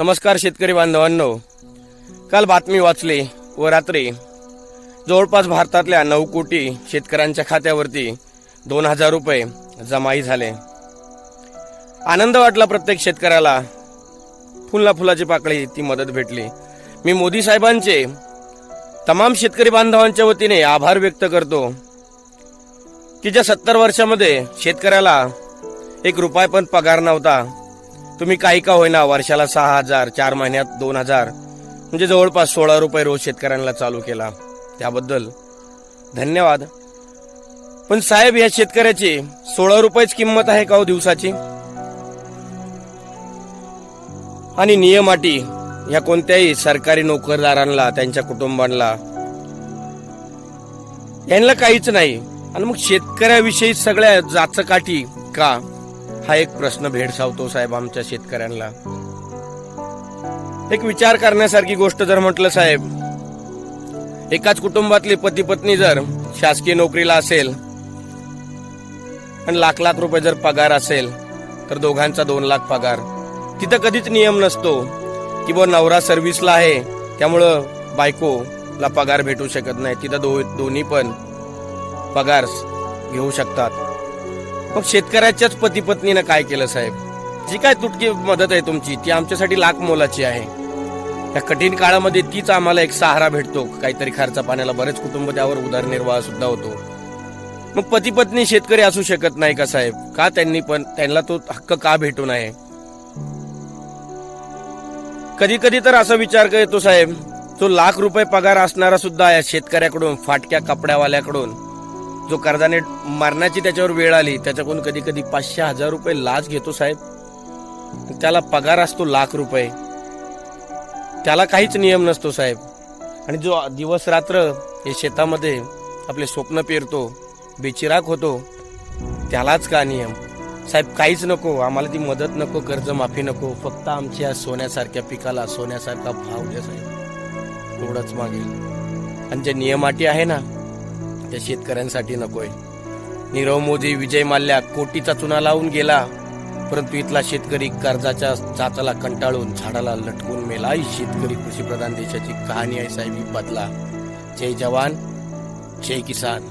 नमस्कार शेतकरी बांधवांनो, काल बातमी वाचली व रात्री जवळपास भारतातल्या 9 कोटी शेतकऱ्यांच्या खात्यावरती 2000 रुपये जमाई झाले. आनंद वाटला प्रत्येक शेतकऱ्याला. फुलाची पाकळी ती मदत भेटली. मी मोदी साहेबांचे तमाम शेतकरी बांधवांच्या वतीने आभार व्यक्त करतो की ज्या 70 वर्षामध्ये शेतकऱ्याला 1 रुपया पण पगार नव्हता, तुम्ही काही का होईना वर्षाला 6000, 4 महिन्यात 2000 म्हणजे जवळपास 16 रुपये रोज शेतकऱ्यांना चालू केला. त्याबद्दल धन्यवाद. पण साहेब, या शेतकऱ्याची 16 रुपयेच किंमत आहे का हो दिवसाची? आणि नियम अटी या कोणत्याही सरकारी नोकरदारांना, त्यांच्या कुटुंबांना यांना काहीच नाही. आणि मग शेतकऱ्याविषयी सगळ्या जाचकाठी का, हा एक प्रश्न भेडसावतो साहेब आमच्या शेतकऱ्यांना. एक विचार करण्यासारखी गोष्ट जर म्हटलं साहेब, एकाच कुटुंबातली पती पत्नी जर शासकीय नोकरीला असेल आणि लाख रुपये जर पगार असेल तर दोघांचा 2 लाख पगार. तिथं कधीच नियम नसतो की बुवा नवरा सर्व्हिसला आहे त्यामुळं बायकोला पगार भेटू शकत नाही. तिथं दोन्ही पण पगार घेऊ शकतात. मग शेतकऱ्याच्याच पती पत्नीनं काय केलं साहेब? जी काय तुटकी मदत आहे तुमची ती आमच्यासाठी लाख मोलाची आहे. या कठीण काळामध्ये तीच आम्हाला एक सहारा भेटतो. काहीतरी खर्चा पाण्याला बरेच कुटुंब त्यावर उदरनिर्वाह सुद्धा होतो. मग पती पत्नी शेतकरी असू शकत नाही का साहेब? का त्यांना तो हक्क का भेटू नये? कधी कधी तर असा विचार येतो साहेब, तो लाख रुपये पगार असणारा सुद्धा या शेतकऱ्याकडून, फाटक्या कपड्यावाल्याकडून, जो कर्जाने मरण्याची त्याच्यावर वेळ आली, त्याच्याकडून कधी कधी 500-1000 रुपये लाच घेतो साहेब. त्याला पगार असतो लाख रुपये, त्याला काहीच नियम नसतो साहेब. आणि जो दिवस रात्र हे शेतामध्ये आपले स्वप्न पेरतो, बेचिराग होतो, त्यालाच का नियम? साहेब काहीच नको आम्हाला, ती मदत नको, कर्जमाफी नको, फक्त आमच्या सोन्यासारख्या पिकाला सोन्यासारखा भाव द्या साहेब, एवढंच मागेल. आणि जे नियम अटी आहे ना, त्या शेतकऱ्यांसाठी नकोय. नीरव मोदी, विजय माल्या कोटीचा चुना लावून गेला, परंतु इथला शेतकरी कर्जाच्या चाचाला कंटाळून झाडाला लटकून मेला. ही शेतकरी कृषीप्रधान देशाची कहाणी आहे साहेब. ही बदला. जय जवान, जय किसान.